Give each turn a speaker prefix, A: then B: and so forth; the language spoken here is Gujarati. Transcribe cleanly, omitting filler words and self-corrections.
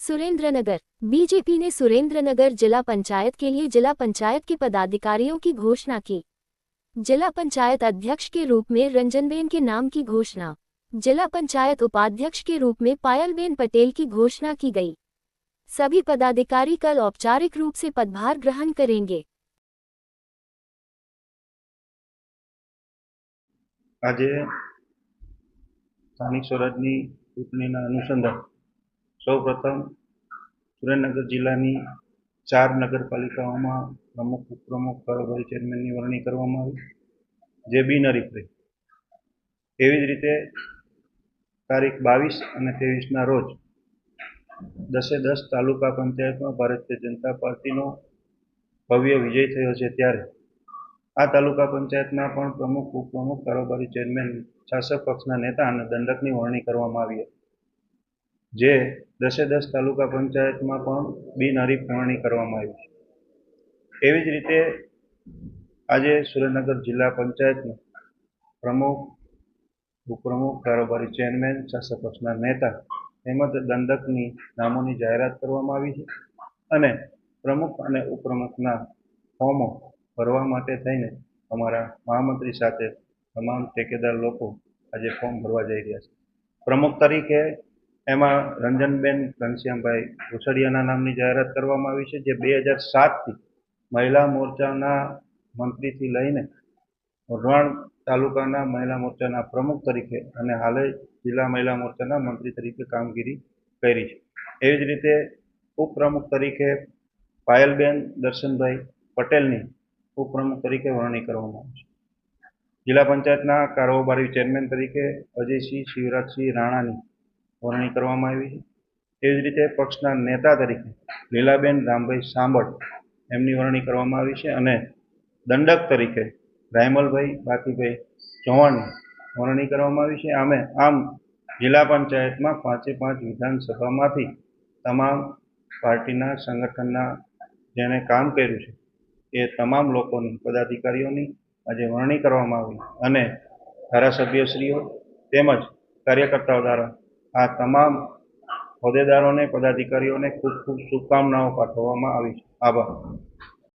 A: सुरेंद्रनगर बीजेपी ने सुरेंद्रनगर जिला पंचायत के लिए जिला पंचायत के पदाधिकारियों की घोषणा की। जिला पंचायत अध्यक्ष के रूप में रंजनबेन के नाम की घोषणा, जिला पंचायत उपाध्यक्ष के रूप में पायलबेन पटेल की घोषणा की गई। सभी पदाधिकारी कल औपचारिक रूप से पदभार ग्रहण करेंगे।
B: आज स्थानिक स्वराजनी चूंटणीना अनुसंधान सौप्रथम सुरेन्द्रनगर जिल्लानी 4 नगरपालिकाओमां प्रमुख, उपप्रमुख, कारोबारी चेरमेननी वरणी करवामां आवी, जे बिनहरीफ रही। एवी ज रीते तारीख 22 અને 23 रोज 10 तालुका पंचायतमां भारतीय जनता पार्टीनो भव्य विजय थयो छे। त्यारे आ तालुका पंचायतमां पण प्रमुख, उपप्रमुख, कारोबारी चेरमेन, शासक पक्षना नेता અને દંડકની વરણી કરવામાં આવી હતી, જે 10 તાલુકા પંચાયતમાં પણ બિનહરીફ વરણી કરવામાં આવી છે। એવી જ રીતે આજે સુરેન્દ્રનગર જિલ્લા પંચાયતમાં પ્રમુખ, ઉપપ્રમુખ, કારોબારી ચેરમેન, શાસક પક્ષના નેતા તેમજ દંડકની નામોની જાહેરાત કરવામાં આવી છે અને પ્રમુખ અને ઉપપ્રમુખના ફોર્મો ભરવા માટે થઈને અમારા મહામંત્રી સાથે તમામ ઠેકેદાર લોકો આજે ફોર્મ ભરવા જઈ રહ્યા છે। પ્રમુખ તરીકે એમાં રંજનબેન ઘનશ્યામભાઈ ઘોસડિયાના નામની જાહેરાત કરવામાં આવી છે, જે 2007થી મહિલા મોરચાના મંત્રીથી લઈને વઢવાણ તાલુકાના મહિલા મોરચાના પ્રમુખ તરીકે અને હાલે જિલ્લા મહિલા મોરચાના મંત્રી તરીકે કામગીરી કરી છે। એવી જ રીતે ઉપપ્રમુખ તરીકે પાયલબેન દર્શનભાઈ પટેલની ઉપપ્રમુખ તરીકે વરણી કરવામાં આવી છે। જિલ્લા પંચાયતના કારોબારી ચેરમેન તરીકે અજયસિંહ શિવરાજસિંહ રાણાની વરણી કરવામાં આવી છે। એવી જ રીતે પક્ષના નેતા તરીકે લીલાબેન રામભાઈ સાંબળ એમની વરણી કરવામાં આવી છે અને દંડક તરીકે રાયમલભાઈ બાકીભાઈ ચૌહાણની વરણી કરવામાં આવી છે। આમ જિલ્લા પંચાયતમાં 5 વિધાનસભામાંથી તમામ પાર્ટીના સંગઠનના જેણે કામ કર્યું છે એ તમામ લોકોની, પદાધિકારીઓની આજે વરણી કરવામાં આવી અને ધારાસભ્યશ્રીઓ તેમજ કાર્યકર્તાઓ દ્વારા આ તમામ હોદ્દેદારોને, પદાધિકારીઓને ખૂબ ખૂબ શુભકામનાઓ પાઠવવામાં આવી છે। આભાર।